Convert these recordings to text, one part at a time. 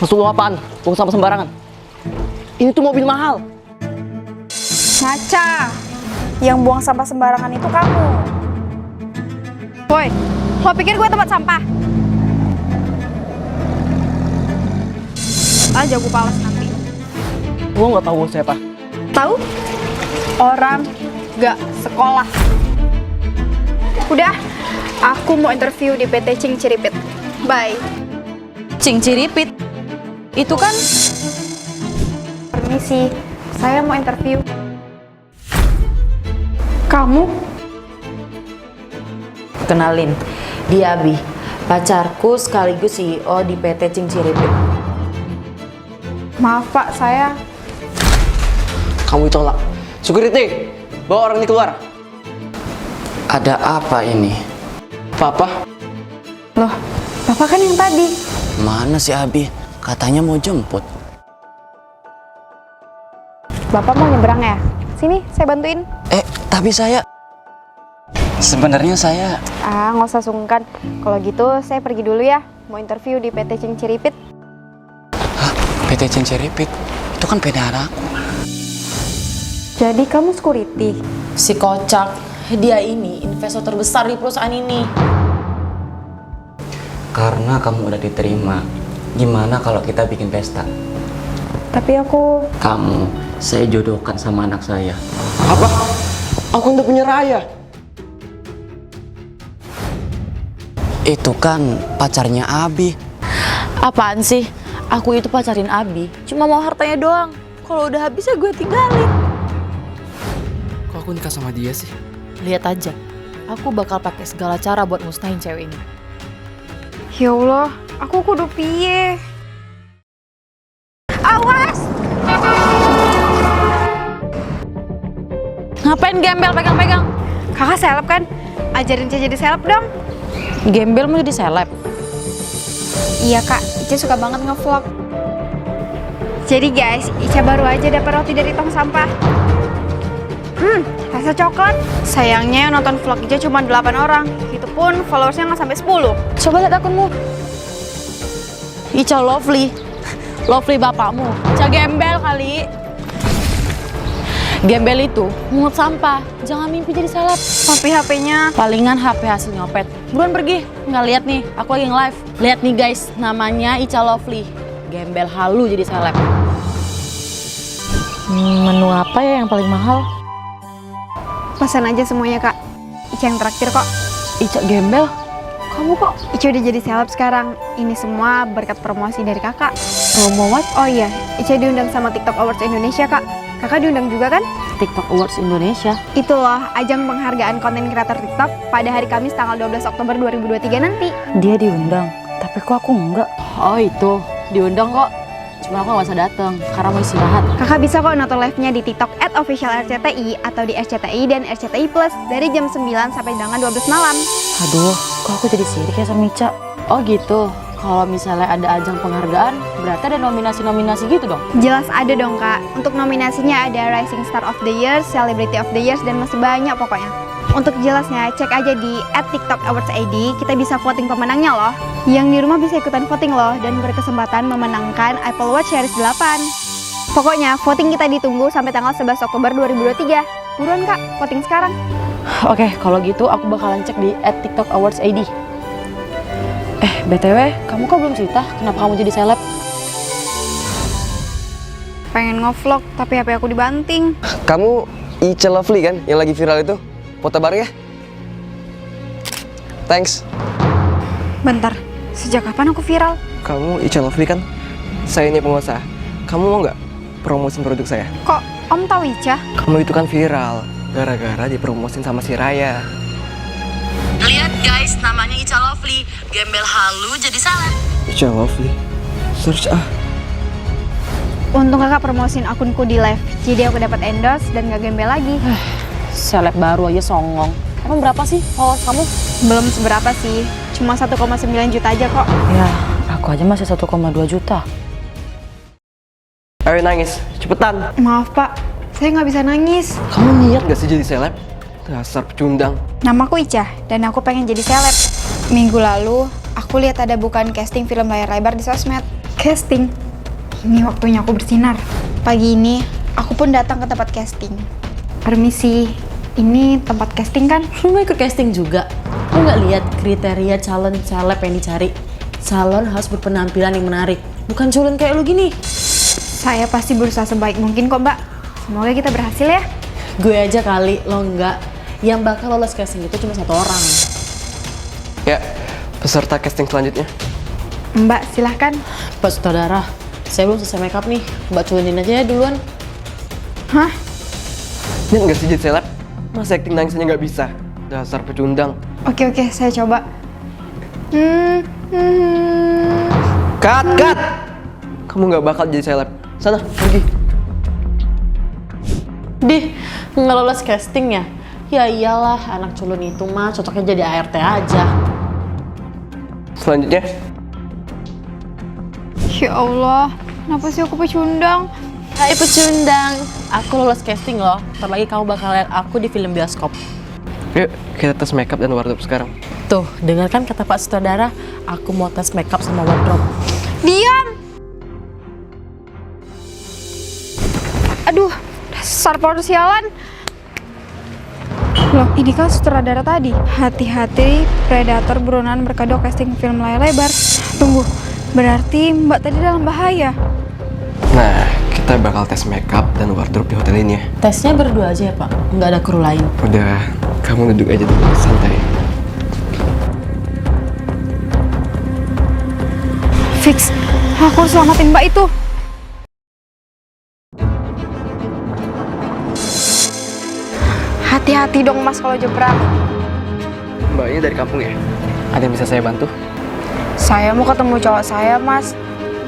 Maksud lu apaan? Buang sampah sembarangan. Ini tuh mobil mahal. Ngaca. Yang buang sampah sembarangan itu kamu. Woi, lo pikir gue tempat sampah? Aja gue pales nanti. Lu nggak tahu gue siapa? Tahu? Orang gak sekolah. Udah, aku mau interview di PT Cing Ciripit. Bye. Cing Ciripit? Itu kan Permisi, saya mau interview. Kamu? kenalin, dia Abi, pacarku sekaligus CEO di PT Cing Ciripit. Maaf Pak, saya... Kamu ditolak. Security, bawa orang ini keluar. Ada apa ini? Papa, Loh, Bapak kan yang tadi. Mana si Abi? Katanya mau jemput. Bapak mau nyebrang ya? Sini, saya bantuin. Tapi sebenarnya saya Ah, nggak usah sungkan. Kalau gitu, saya pergi dulu ya. Mau interview di PT Cing Ciripit. PT Cing Ciripit. Itu kan pedara aku. Jadi kamu security? Si kocak, dia ini investor terbesar di perusahaan ini. Karena kamu udah diterima, gimana kalau kita bikin pesta? Tapi aku... Kamu, saya jodohkan sama anak saya. apa? Aku udah punya raya. Itu kan pacarnya Abi. Apaan sih? Aku itu pacarin Abi, cuma mau hartanya doang. Kalau udah habis ya gue tinggalin. Kok aku nikah sama dia sih? Lihat aja, aku bakal pakai segala cara buat musnahin cewek ini. Ya Allah, aku kudu piye? Awas! Ngapain gembel pegang-pegang? Kakak seleb kan? Ajarin Ica jadi seleb dong. Gembel mau jadi seleb? Iya kak, Ica suka banget ngevlog. Jadi guys, Ica baru aja dapat roti dari tong sampah. Rasa coklat. Sayangnya yang nonton vlog Ica cuma 8 orang. Itu pun followersnya nggak sampai 10. Coba lihat akunmu. Ica Lovely. Lovely bapakmu. Ica gembel kali. Gembel itu mungut sampah. Jangan mimpi jadi seleb. Tapi HP-nya... Palingan HP hasil nyopet. Buruan pergi. Nggak lihat nih, aku lagi live. Lihat nih guys, namanya Ica Lovely. Gembel halu jadi seleb. Menu apa ya yang paling mahal? Pesan aja semuanya kak. Ica yang traktir kok. Ica gembel? Kamu kok Ica udah jadi seleb sekarang. Ini semua berkat promosi dari kakak. promo what? Oh iya, Ica diundang sama TikTok Awards Indonesia kak. Kakak diundang juga kan? TikTok Awards Indonesia. Itu loh, ajang penghargaan konten kreator TikTok pada hari Kamis tanggal 12 Oktober 2023 nanti. Dia diundang, tapi kok aku enggak? Oh itu, diundang kok. Cuma aku nggak bisa datang karena mau istirahat. Kakak bisa kok nonton live-nya di TikTok @officialRCTI atau di RCTI dan RCTI Plus dari jam 9 sampai dengan 12 malam. Aduh, kok aku jadi sirik ya sama Ica? Oh gitu, kalau misalnya ada ajang penghargaan, berarti ada nominasi-nominasi gitu dong? Jelas ada dong kak. Untuk nominasinya ada Rising Star of the Year, Celebrity of the Year, dan masih banyak pokoknya. Untuk jelasnya, cek aja di @tiktokawards.id, kita bisa voting pemenangnya loh. Yang di rumah bisa ikutan voting loh, dan berkesempatan memenangkan Apple Watch Series 8. Pokoknya, voting kita ditunggu sampai tanggal 11 Oktober 2023. Buruan kak, voting sekarang. Oke, kalau gitu aku bakalan cek di @tiktokawards.id. BTW, kamu kok belum cerita kenapa kamu jadi seleb? Pengen ngevlog, tapi HP aku dibanting. Kamu Ica Lovely kan yang lagi viral itu? Foto bareng ya? Thanks. Bentar, sejak kapan aku viral? Kamu Ica Lovely kan? Saya ini pengusaha. Kamu mau nggak promosin produk saya? Kok Om tahu Ica? Kamu itu kan viral gara-gara dipromosin sama si Raya. Lihat guys, namanya Ica Lovely. Gembel halu jadi seleb. Ica Lovely. Search ah. Untung kakak promosin akunku di live, jadi aku dapat endorse dan gak gembel lagi. Seleb baru aja songong. Emang berapa sih followers kamu? Belum seberapa sih, cuma 1,9 juta aja kok. Ya, aku aja masih 1,2 juta. Ayo nangis, cepetan. Maaf pak, saya nggak bisa nangis. Kamu niat gak sih jadi seleb? Dasar pecundang. Namaku Ica, dan aku pengen jadi seleb. Minggu lalu, aku lihat ada bukaan casting film layar lebar di sosmed. Casting? Ini waktunya aku bersinar. Pagi ini, aku pun datang ke tempat casting. Permisi, ini tempat casting kan? Lu mau ikut casting juga? Lu nggak lihat kriteria calon celeb yang dicari? Calon harus berpenampilan yang menarik, bukan culun kayak lu gini. Saya pasti berusaha sebaik mungkin kok, Mbak. Semoga kita berhasil ya. Gue aja kali, lo enggak. Yang bakal lolos casting itu cuma 1 orang. Ya, peserta casting selanjutnya. Mbak, silahkan. Pak Sutradara, saya belum selesai makeup nih. Mbak culunin aja ya duluan. Hah? Ini nggak sih jadi seleb? Masa acting nangis aja nggak bisa? Dasar pecundang. Oke, saya coba. Cut! Kamu nggak bakal jadi seleb. Sana, pergi. Dih, nggak lolos casting ya? Ya iyalah, anak culun itu mah cocoknya jadi ART aja. Selanjutnya. Ya Allah, kenapa sih aku pecundang? Hai pecundang, aku lolos casting loh. Ntar lagi kamu bakal lihat aku di film bioskop. Yuk, kita tes makeup dan wardrobe sekarang. Tuh, dengarkan kata Pak Sutradara, aku mau tes makeup sama wardrobe. Diam! Aduh, dasar sialan. Loh, ini kan sutradara tadi. Hati-hati, predator buronan berkedok casting film layar lebar. Tunggu, berarti Mbak tadi dalam bahaya. Nah, kita bakal tes makeup dan wardrobe di hotel ini ya. Tesnya berdua aja ya Pak, nggak ada kru lain. Udah, kamu duduk aja dulu, santai. Fix, aku harus selamatin Mbak itu. Hati-hati dong Mas kalau jebrang. Mbaknya dari kampung ya? Ada yang bisa saya bantu? Saya mau ketemu cowok saya, Mas.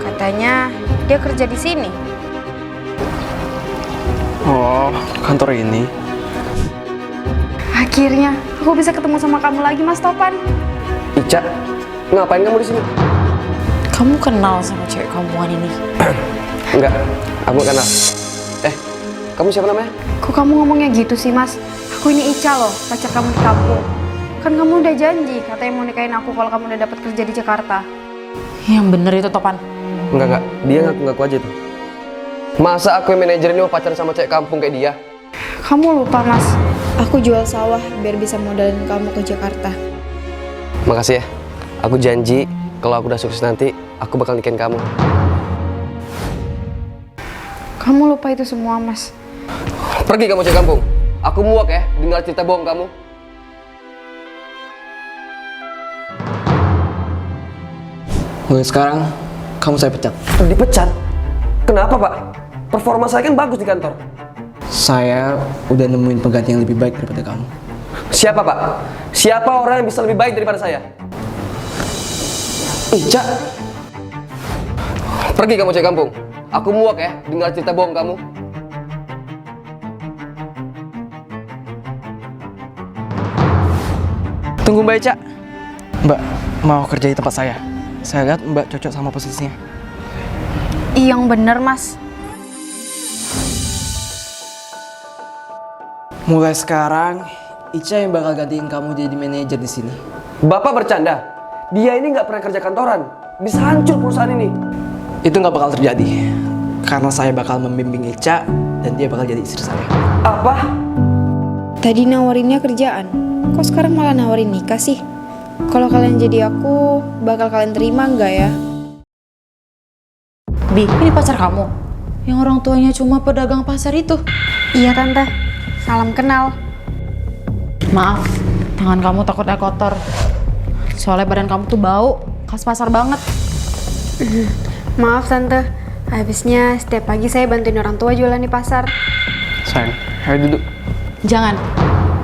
Katanya dia kerja di sini. Oh, kantor ini. Akhirnya aku bisa ketemu sama kamu lagi, Mas Topan. Ica, ngapain kamu di sini? Kamu kenal sama cewek kampungan ini? Enggak, aku kenal. Kamu siapa namanya? Kok kamu ngomongnya gitu sih, Mas? Aku ini Ica loh, pacar kamu di kampung. Kan kamu udah janji katanya mau nikahin aku kalau kamu udah dapat kerja di Jakarta. Yang bener itu Topan. Enggak. Dia ngaku-ngaku aja tuh. Masa aku yang manajer ini mau pacaran sama cewek kampung kayak dia? Kamu lupa, Mas. Aku jual sawah biar bisa modalin kamu ke Jakarta. Makasih ya. Aku janji kalau aku udah sukses nanti, aku bakal nikahin kamu. Kamu lupa itu semua, Mas. Pergi kamu cewek kampung. Aku muak ya dengar cerita bohong kamu. Mulai sekarang, kamu saya pecat. Dipecat? Kenapa, Pak? Performa saya kan bagus di kantor. Saya udah nemuin pengganti yang lebih baik daripada kamu. Siapa, Pak? Siapa orang yang bisa lebih baik daripada saya? Ica. Pergi kamu cewek kampung. Aku muak ya dengar cerita bohong kamu. Tunggu Mbak Ica. Mbak, mau kerja di tempat saya. Saya lihat Mbak cocok sama posisinya. Yang bener, Mas. Mulai sekarang, Ica yang bakal gantiin kamu jadi manajer di sini. Bapak bercanda. Dia ini nggak pernah kerja kantoran. Bisa hancur perusahaan ini. Itu nggak bakal terjadi. Karena saya bakal membimbing Ica dan dia bakal jadi istri saya. Apa? Tadi nawarinnya kerjaan. Kok sekarang malah nawarin nikah sih? Kalau kalian jadi aku, bakal kalian terima nggak ya? Bi, ini pacar kamu? Yang orang tuanya cuma pedagang pasar itu? Iya, Tante. Salam kenal. Maaf, tangan kamu takutnya kotor. Soalnya badan kamu tuh bau, khas pasar banget. Maaf, Tante. Habisnya setiap pagi saya bantuin orang tua jualan di pasar. Sayang, ayo duduk. Jangan,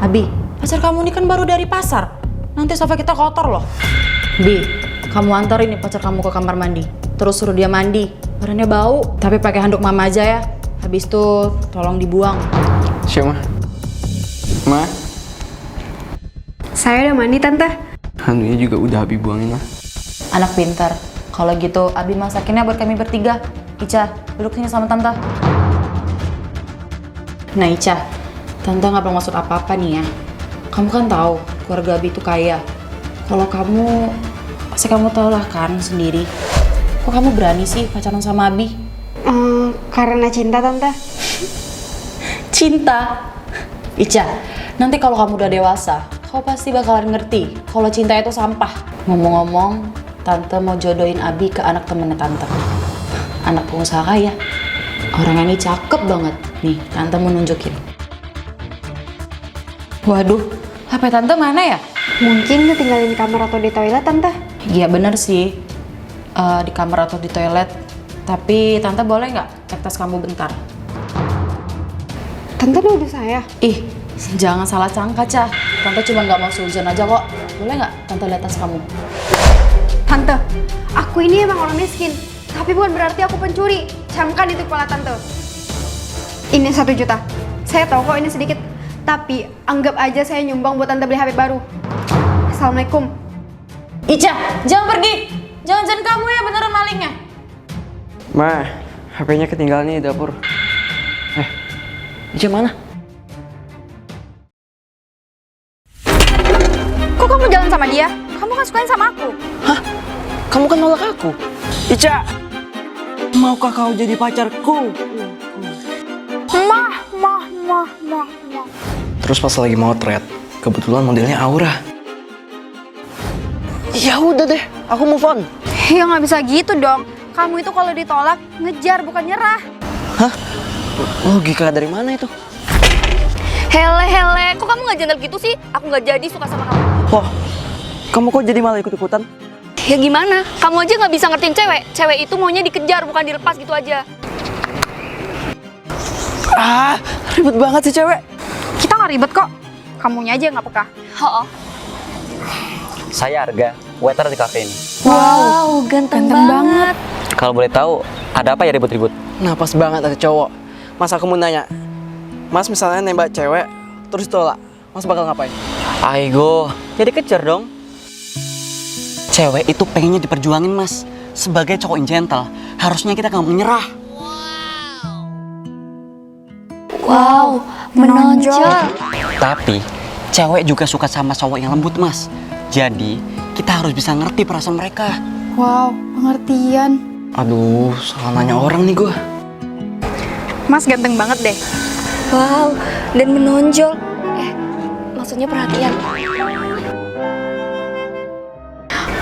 Abi, pacar kamu ini kan baru dari pasar. Nanti sofa kita kotor loh. Bi, kamu antarin nih pacar kamu ke kamar mandi. Terus suruh dia mandi. Badannya bau, tapi pakai handuk mama aja ya. Habis itu tolong dibuang. Siapa? Ma? Saya udah mandi, Tante. Handuknya juga udah Abi buangin lah. Anak pintar. Kalau gitu, Abi masakinnya buat kami bertiga. Ica, duduk sini sama Tante. Nah Ica, Tante nggak bermaksud apa-apa nih ya. Kamu kan tahu keluarga Abi itu kaya. Kalau kamu, pasti kamu tahu lah kan sendiri. Kok kamu berani sih pacaran sama Abi? Karena cinta, Tante. Cinta? Ica, nanti kalau kamu udah dewasa, kau pasti bakalan ngerti kalau cinta itu sampah. Ngomong-ngomong, Tante mau jodohin Abi ke anak temennya Tante. Anak pengusaha kaya. Orang ini cakep banget. Nih, Tante mau nunjukin. Waduh, HP Tante mana ya? Mungkin ketinggalin di kamar atau di toilet, Tante. Iya bener sih, di kamar atau di toilet. Tapi Tante boleh nggak cek tas kamu bentar? Tante nuduh saya. Ih, jangan salah sangka, Cah. Tante cuma nggak mau suzon aja kok. Boleh nggak Tante lihat tas kamu? Tante, aku ini emang orang miskin. Tapi bukan berarti aku pencuri. Camkan itu kepala Tante. Ini 1 juta. Saya tahu kok ini sedikit. Tapi anggap aja saya nyumbang buat Tante beli HP baru. Assalamualaikum. Ica, jangan pergi. Jangan-jangan kamu ya beneran malingnya. Ma, HP-nya ketinggalan nih di dapur. Ica mana? Kok kamu jalan sama dia? Kamu kan sukain sama aku. Hah? Kamu kan nolak aku. Ica, maukah kau jadi pacarku? Mah. Terus pas lagi mau thread, kebetulan modelnya Aura. Ya udah deh, aku move on. Ya nggak bisa gitu dong. Kamu itu kalau ditolak, ngejar bukan nyerah. Hah? Logika dari mana itu? Hele, kok kamu nggak jandel gitu sih? Aku nggak jadi suka sama kamu. Wah, kamu kok jadi malah ikut-ikutan? Ya gimana? Kamu aja nggak bisa ngertiin cewek. Cewek itu maunya dikejar, bukan dilepas gitu aja. Ah, ribet banget sih cewek. Kita nggak ribet kok. Kamunya aja yang nggak peka. Oh. Saya Arga, waiter di kafe ini. Wow, ganteng banget. Kalau boleh tahu, ada apa ya ribut-ribut? Nah, pas banget ada cowok. Mas, aku mau nanya. Mas misalnya nembak cewek, terus tolak. Mas bakal ngapain? Aigo, jadi kejar dong. Cewek itu pengennya diperjuangin, Mas. Sebagai cowok yang gentle, harusnya kita nggak menyerah. Wow, menonjol. Tapi, cewek juga suka sama cowok yang lembut, Mas. Jadi, kita harus bisa ngerti perasaan mereka. Wow, pengertian. Aduh, salah nanya orang nih gua. Mas ganteng banget deh. Wow, dan menonjol. Maksudnya perhatian.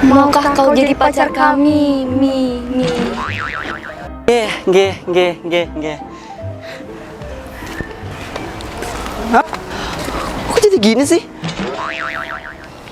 Maukah kau jadi pacar kami, Mi? Nggih. Hah? Kok jadi gini sih?